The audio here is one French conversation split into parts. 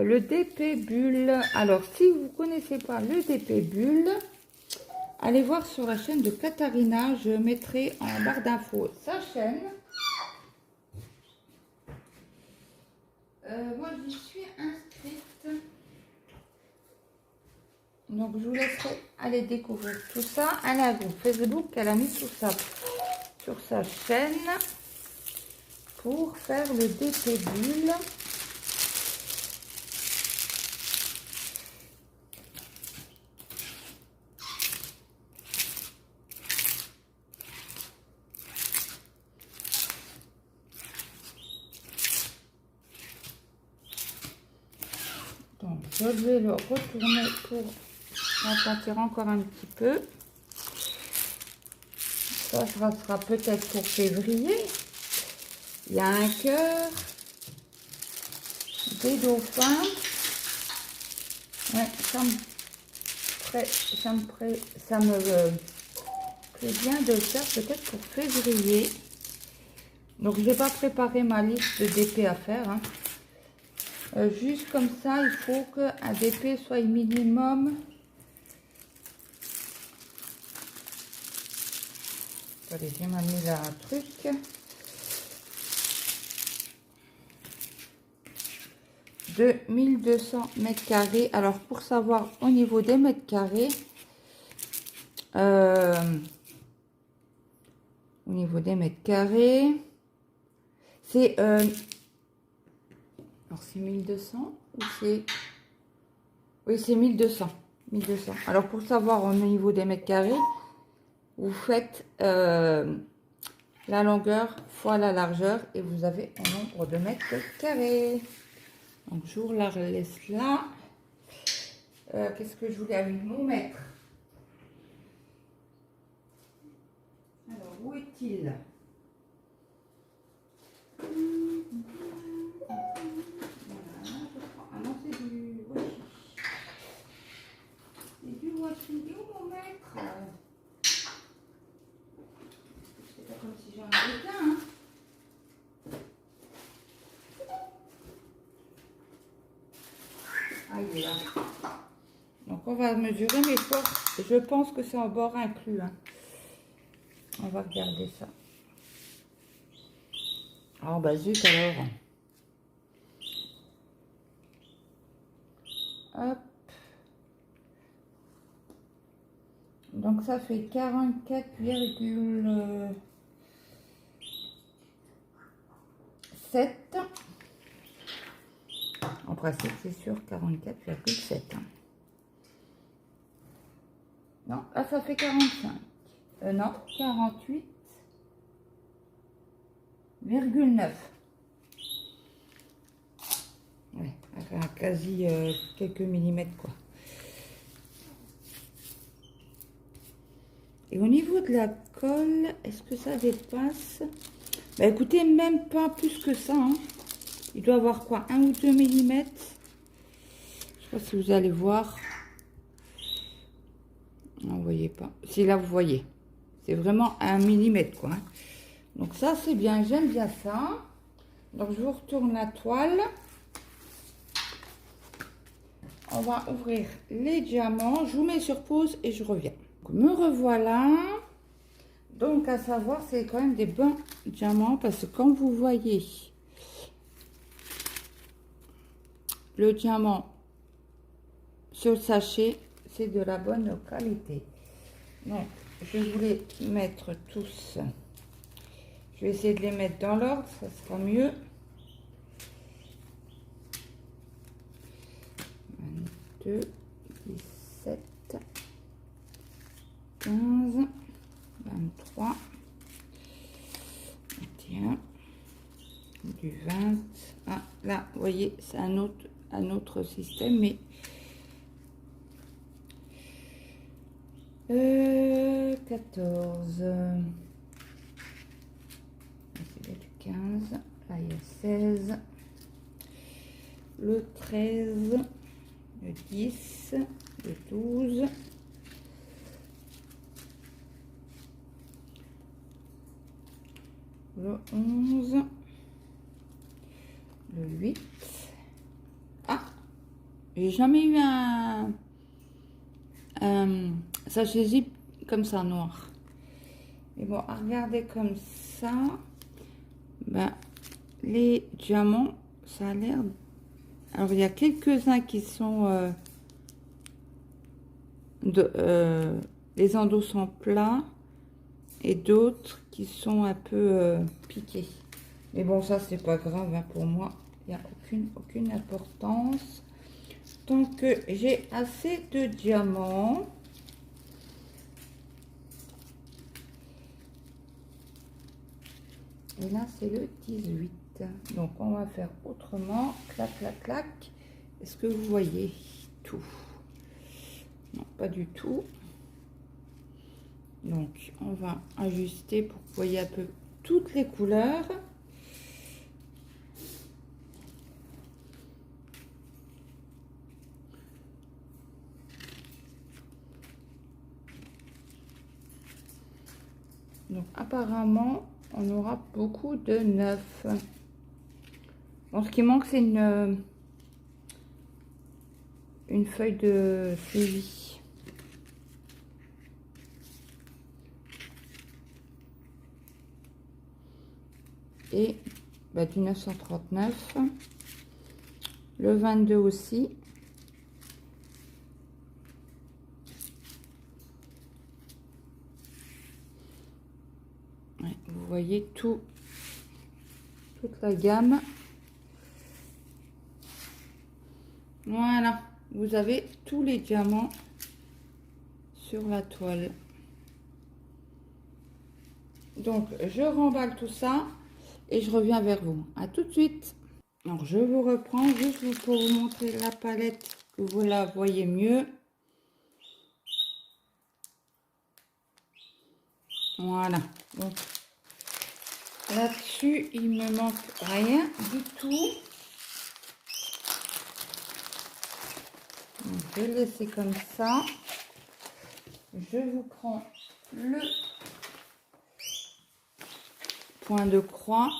Le DP Bulle. Alors, si vous ne connaissez pas le DP Bulle, allez voir sur la chaîne de Katharina. Je mettrai en barre d'infos sa chaîne. Moi, j'y suis inscrite. Donc, je vous laisserai aller découvrir tout ça. Elle a un groupe Facebook qu'elle a mis sur sa chaîne pour faire le DP Bulle. Donc, je vais le retourner pour ralentir encore un petit peu. Ça sera peut-être pour février. Il y a un cœur, des dauphins. Ouais, ça me plaît bien de le faire peut-être pour février. Donc, je n'ai pas préparé ma liste de DP à faire. Hein. Juste comme ça, il faut qu'un DP soit minimum. Attendez, j'ai mis là un truc. De 1200 mètres carrés. Alors, pour savoir au niveau des mètres carrés, c'est alors c'est 1200 ou c'est... Oui, c'est 1200. 1200. Alors, pour savoir au niveau des mètres carrés, vous faites la longueur fois la largeur et vous avez un nombre de mètres carrés. Donc, je vous la laisse là. Qu'est-ce que je voulais avec mon mètre? Alors, où est-il? Ah non, c'est du washi. C'est du washi. Il est où mon mètre? C'est pas comme si j'en avais qu'un. Hein. Ah, il est là. Donc, on va mesurer, mais je pense que c'est en bord inclus. Hein. On va regarder ça. Ah, bah zut alors. Hop. Donc ça fait 44,7. En principe, c'est sûr, 44,7. Non, là, ça fait 45. Non, 48,9. Ouais, quasi quelques millimètres, quoi. Et au niveau de la colle, est-ce que ça dépasse? Bah écoutez, même pas plus que ça. Hein. Il doit avoir quoi? 1 ou 2 millimètres. Je sais pas si vous allez voir. Non, vous voyez pas. Si là, vous voyez. C'est vraiment 1 millimètre, quoi. Hein. Donc ça, c'est bien. J'aime bien ça. Donc, je vous retourne la toile. On va ouvrir les diamants. Je vous mets sur pause et je reviens. Donc, me revoilà. Donc, à savoir, c'est quand même des bons diamants parce que quand vous voyez le diamant sur le sachet, c'est de la bonne qualité. Donc, je voulais mettre tous. Je vais essayer de les mettre dans l'ordre, ça sera mieux. 22, 17, 15, 23, 21, du 20. Ah, là, vous voyez, c'est un autre système, mais 14. C'est du 15. Là, il y a 16. Le 13. Le 10. Le 12. Le 11. Le 8. Ah, J'ai jamais eu un sachet zip comme ça, noir. Et bon, à regarder comme ça, ben, les diamants, ça a l'air... Alors, il y a quelques-uns qui sont... les endos sont plats et d'autres qui sont un peu piqués. Mais bon, ça, c'est pas grave hein, pour moi. Il n'y a aucune importance. Tant que j'ai assez de diamants. Et là, c'est le 18. Donc, on va faire autrement. Clac, clac, clac. Est-ce que vous voyez tout? Non, pas du tout. Donc, on va ajuster pour que vous voyez un peu toutes les couleurs. Donc, apparemment, on aura beaucoup de 9. Bon, ce qui manque, c'est une feuille de suivi. Et bah, du 939. Le 22 aussi. Ouais, vous voyez toute la gamme. Voilà, vous avez tous les diamants sur la toile. Donc, je remballe tout ça et je reviens vers vous. À tout de suite. Alors, je vous reprends juste pour vous montrer la palette, que vous la voyez mieux. Voilà. Donc, là-dessus, il me manque rien du tout. Donc, je vais le laisser comme ça. Je vous prends le point de croix.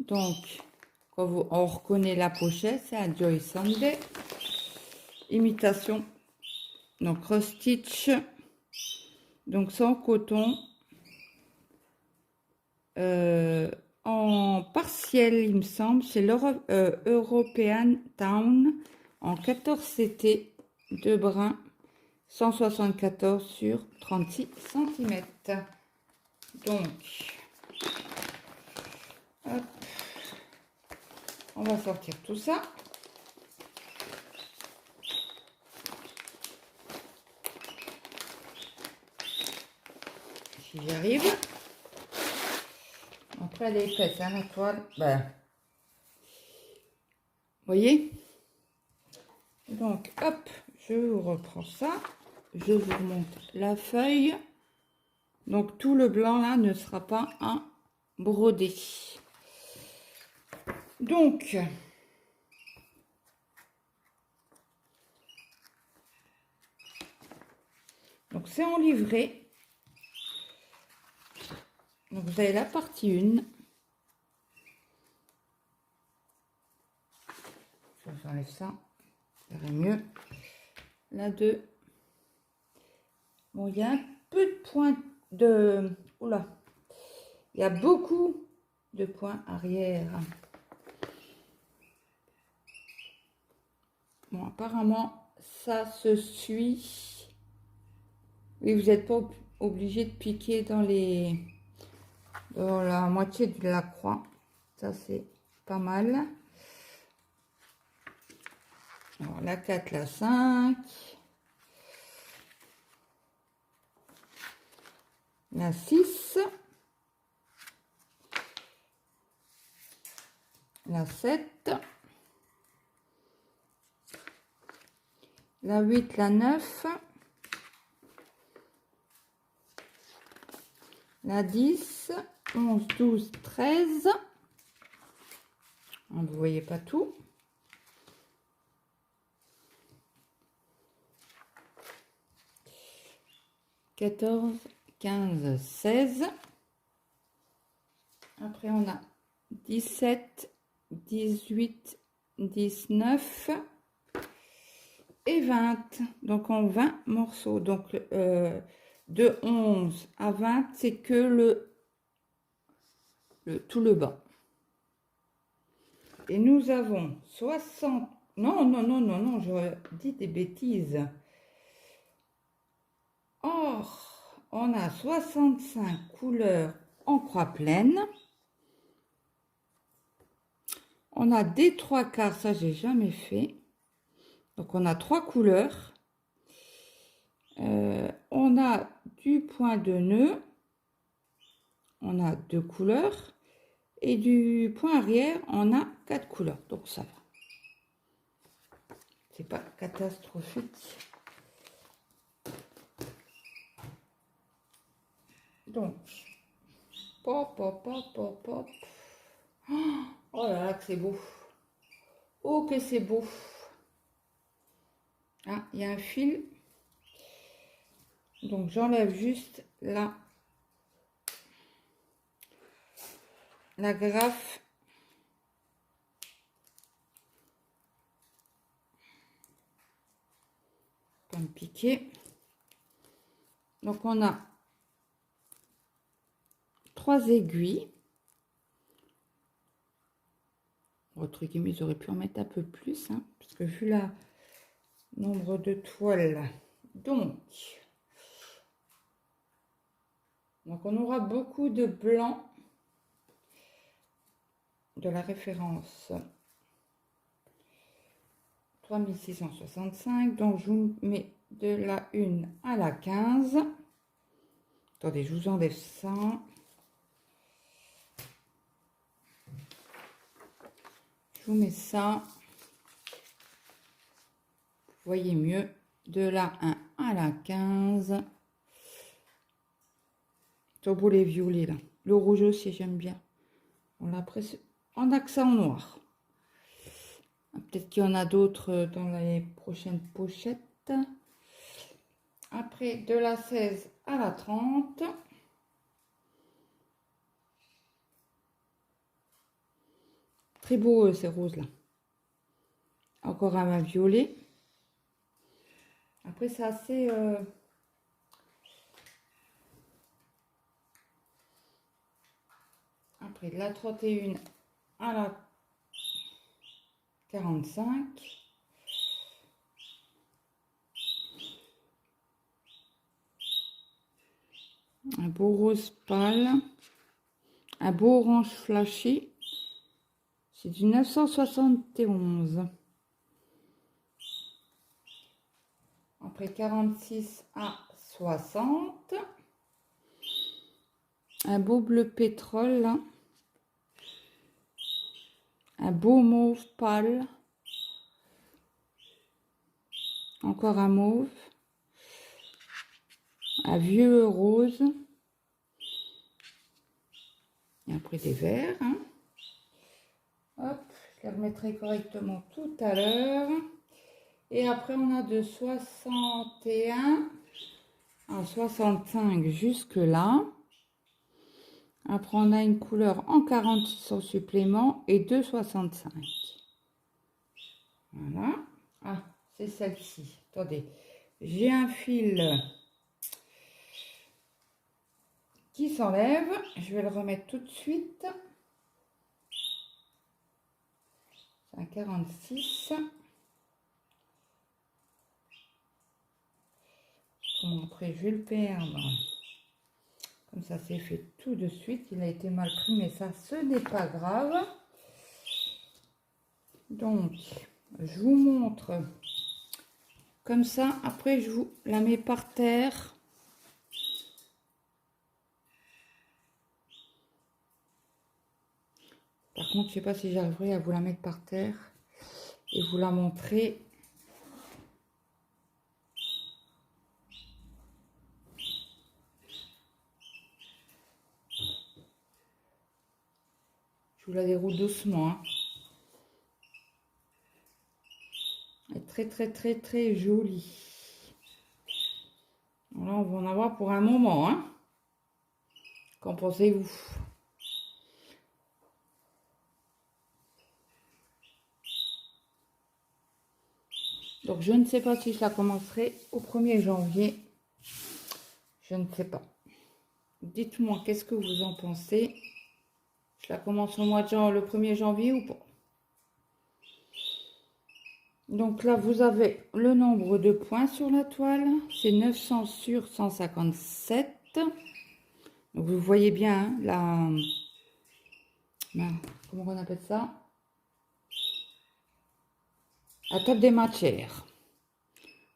Donc, quand on reconnaît la pochette, c'est un Joy Sunday. Imitation. Donc, cross stitch. Donc, sans coton. En partiel, il me semble, c'est l'European Town en 14 CT de brun, 174 sur 36 cm. Donc, hop, on va sortir tout ça. Si j'y arrive. Après, elle est épaisse, hein, la toile. Ben, vous voyez? Donc, hop, je vous reprends ça. Je vous remonte la feuille. Donc, tout le blanc, là, ne sera pas un brodé. Donc, c'est en livret. Donc, vous avez la partie 1. J'enlève ça. Ça irait mieux. La 2. Bon, il y a un peu de points de... Oula. Il y a beaucoup de points arrière. Bon, apparemment, ça se suit. Oui, vous n'êtes pas obligé de piquer dans la moitié de la croix. Ça, c'est pas mal. Alors, la 4, la 5. La 6. La 7. La 8, la 9. La 10, 11, 12, 13. Vous ne voyez pas tout. 14, 15, 16. Après, on a 17, 18, 19, et 20. Donc en 20 morceaux. Donc de 11 à 20, c'est que tout le bas. Et nous avons 60... Non, j'aurais dit des bêtises. Or, on a 65 couleurs en croix pleine. On a des 3/4, ça j'ai jamais fait. Donc on a 3 couleurs. On a du point de nœud. On a 2 couleurs. Et du point arrière, on a 4 couleurs. Donc ça va. C'est pas catastrophique. Donc, pop, pop, pop, pop, pop. Oh là là, que c'est beau. Oh, que c'est beau. Ah, il y a un fil. Donc, j'enlève juste là la graffe. Pas me piquer. Donc, on a 3 aiguilles. Entre guillemets, j'aurais pu en mettre un peu plus, hein, parce que vu la nombre de toiles. Donc, on aura beaucoup de blanc de la référence 3665. Donc, je vous mets de la 1 à la 15. Attendez, je vous enlève ça. Je vous mets ça. Vous voyez mieux. De la 1 à la 15. C'est beau les violets là. Le rouge aussi, j'aime bien. On l'a presque en accent noir. Peut-être qu'il y en a d'autres dans les prochaines pochettes. Après, de la 16 à la 30. Très beau ces roses là. Encore un violet. Après, c'est assez... Après, de la 31 à la 45. Un beau rose pâle. Un beau orange flashy. C'est du 971. Après 46 à 60. Un beau bleu pétrole. Là. Un beau mauve pâle. Encore un mauve. Un vieux rose. Et après des verts. Hein. Hop, je les remettrai correctement tout à l'heure. Et après, on a de 61 à 65 jusque là. Après, on a une couleur en 46 en supplément et 2,65. Voilà. Ah, c'est celle-ci. Attendez, j'ai un fil qui s'enlève. Je vais le remettre tout de suite. C'est un 46. Bon, après, je vais le perdre. Comme ça, c'est fait tout de suite. Il a été mal pris, mais ça, ce n'est pas grave. Donc, je vous montre comme ça. Après, je vous la mets par terre. Par contre, je ne sais pas si j'arriverai à vous la mettre par terre et vous la montrer. Je vous la déroule doucement. Hein. Elle est très, très, très, très jolie. Là, on va en avoir pour un moment. Hein. Qu'en pensez-vous? Donc, je ne sais pas si je la commencerai au 1er janvier. Je ne sais pas. Dites-moi, qu'est-ce que vous en pensez? Je la commence au mois de le 1er janvier ou pas? Donc là, vous avez le nombre de points sur la toile. C'est 900 sur 157. Donc, vous voyez bien hein, comment on appelle ça? La table des matières.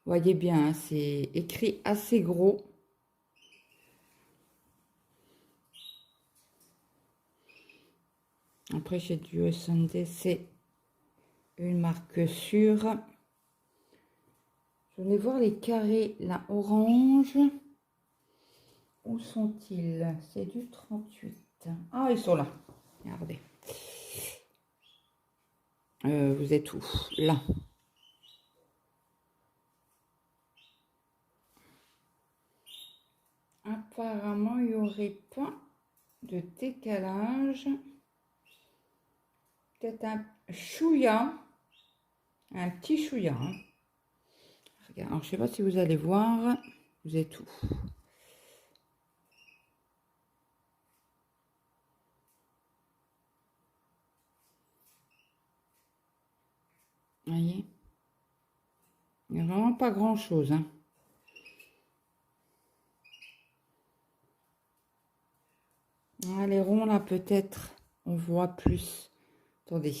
Vous voyez bien, hein, c'est écrit assez gros. Après, j'ai du S&D, c'est une marque sûre. Je vais voir les carrés, là, orange. Où sont-ils? C'est du 38. Ah, ils sont là. Regardez. Vous êtes où? Là. Apparemment, il n'y aurait pas de décalage. Peut-être un chouïa. Un petit chouïa. Hein. Regarde, alors, je ne sais pas si vous allez voir. Vous êtes où? Vous voyez? Il n'y a vraiment pas grand-chose. Hein. Ah, les ronds, là, peut-être, on voit plus. Attendez.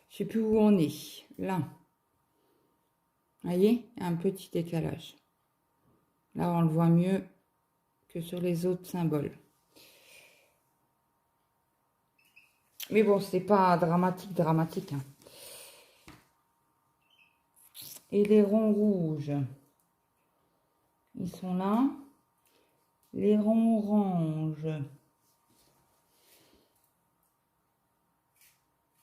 Je sais plus où on est. Là. Vous voyez? Il y a un petit décalage. Là, on le voit mieux que sur les autres symboles. Mais bon, c'est pas dramatique. Hein. Et les ronds rouges, ils sont là. Les ronds oranges,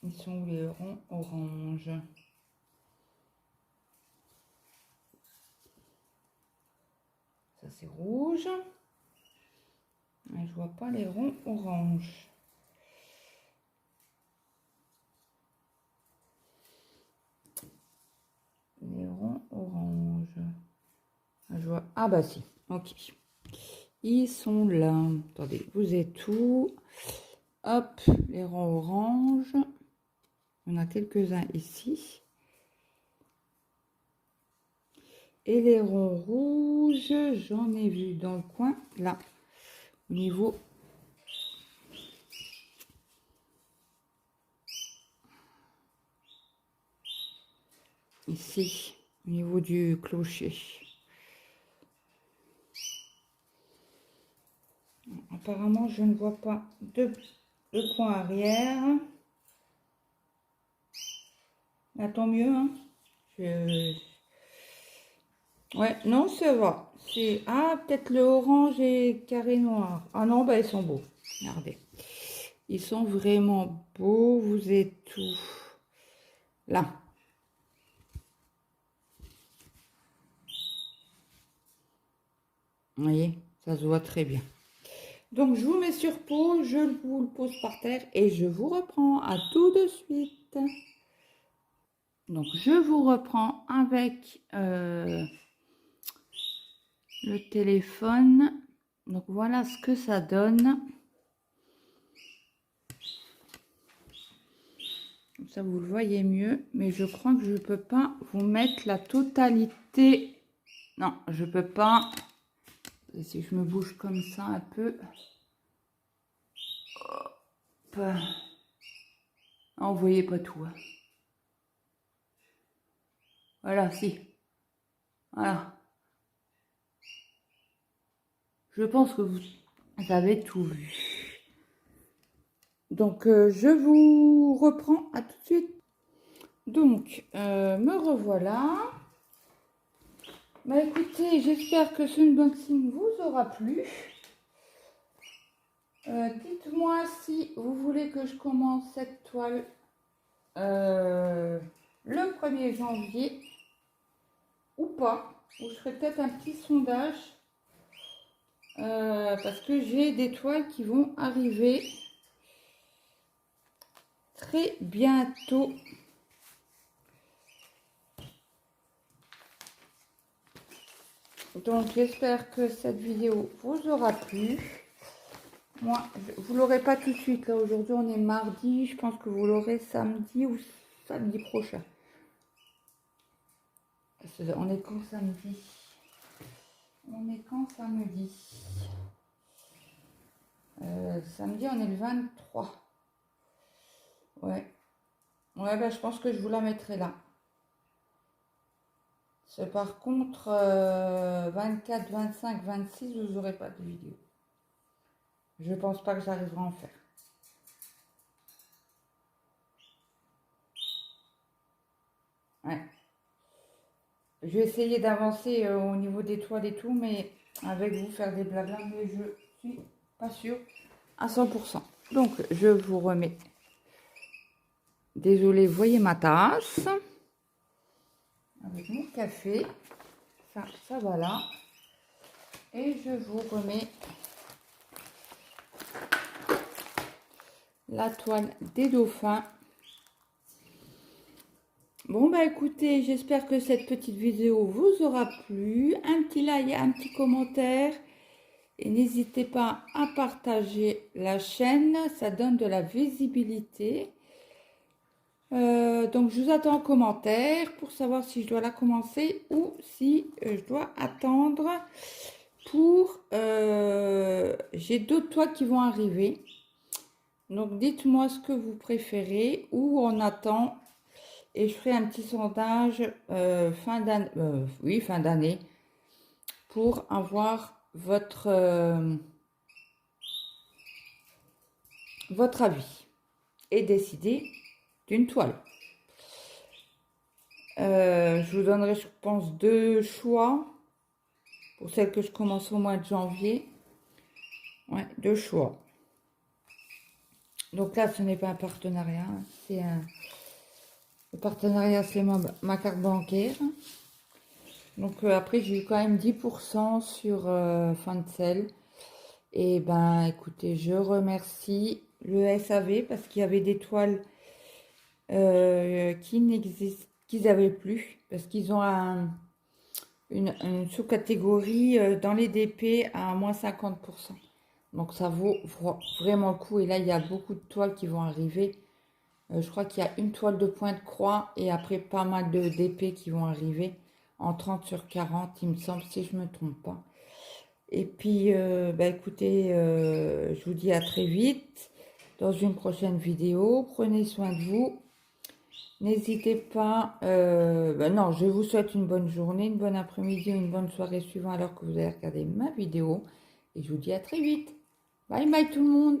ils sont où les ronds oranges? Ça, c'est rouge. Et je vois pas les ronds oranges. Les ronds oranges. Je vois... Ah bah si, ok. Ils sont là. Attendez, vous êtes où? Hop, les ronds oranges. On a quelques-uns ici. Et les ronds rouges, j'en ai vu dans le coin, là, au niveau... Ici, au niveau du clocher. Apparemment, je ne vois pas de point arrière. Là, tant mieux. Hein. Ouais, non, ça va. Ah, peut-être le orange et carré noir. Ah non, bah, ils sont beaux. Regardez. Ils sont vraiment beaux. Vous êtes où? Là. Vous voyez, ça se voit très bien. Donc, je vous mets sur pause, je vous le pose par terre et je vous reprends. À tout de suite. Donc, je vous reprends avec le téléphone. Donc, voilà ce que ça donne. Comme ça, vous le voyez mieux. Mais je crois que je ne peux pas vous mettre la totalité. Non, je ne peux pas. Et si je me bouge comme ça un peu. Hop. Ah, vous ne voyez pas tout. Hein. Voilà, si. Voilà. Je pense que vous avez tout vu. Donc, je vous reprends à tout de suite. Donc, me revoilà. Bah écoutez, j'espère que ce unboxing vous aura plu. Dites-moi si vous voulez que je commence cette toile le 1er janvier ou pas. Ou je ferai peut-être un petit sondage parce que j'ai des toiles qui vont arriver très bientôt. Donc j'espère que cette vidéo vous aura plu. Moi, vous l'aurez pas tout de suite. Là, aujourd'hui, on est mardi. Je pense que vous l'aurez samedi ou samedi prochain. On est quand samedi? On est quand samedi? Samedi, on est le 23. Ouais. Ouais, ben, je pense que je vous la mettrai là. Par contre, 24, 25, 26, vous n'aurez pas de vidéo. Je pense pas que j'arriverai à en faire. Ouais. Je vais essayer d'avancer au niveau des toiles et tout, mais avec vous faire des blablas, mais je suis pas sûre à 100%. Donc, je vous remets. Désolée, voyez ma tasse. Avec mon café. Ça va là. Et je vous remets la toile des dauphins. Bon bah écoutez, j'espère que cette petite vidéo vous aura plu. Un petit like, un petit commentaire. Et n'hésitez pas à partager la chaîne, ça donne de la visibilité. Donc je vous attends en commentaire pour savoir si je dois la commencer ou si je dois attendre pour... j'ai d'autres toiles qui vont arriver. Donc dites-moi ce que vous préférez ou on attend. Et je ferai un petit sondage fin d'année pour avoir votre avis et décider d'une toile. Je vous donnerai, je pense, 2 choix pour celle que je commence au mois de janvier. Ouais, 2 choix. Donc là, ce n'est pas un partenariat, c'est un... Le partenariat, c'est ma carte bancaire. Donc après, j'ai eu quand même 10% sur fin de sel. Et ben, écoutez, je remercie le SAV parce qu'il y avait des toiles qu'ils n'avaient plus. Parce qu'ils ont une sous-catégorie dans les DP à moins 50%. Donc ça vaut vraiment le coup. Et là, il y a beaucoup de toiles qui vont arriver. Je crois qu'il y a une toile de pointe croix et après pas mal de DP qui vont arriver en 30 sur 40, il me semble, si je ne me trompe pas. Et puis, bah écoutez, je vous dis à très vite dans une prochaine vidéo. Prenez soin de vous. N'hésitez pas, non, je vous souhaite une bonne journée, une bonne après-midi, une bonne soirée suivant alors que vous allez regarder ma vidéo. Et je vous dis à très vite. Bye bye tout le monde.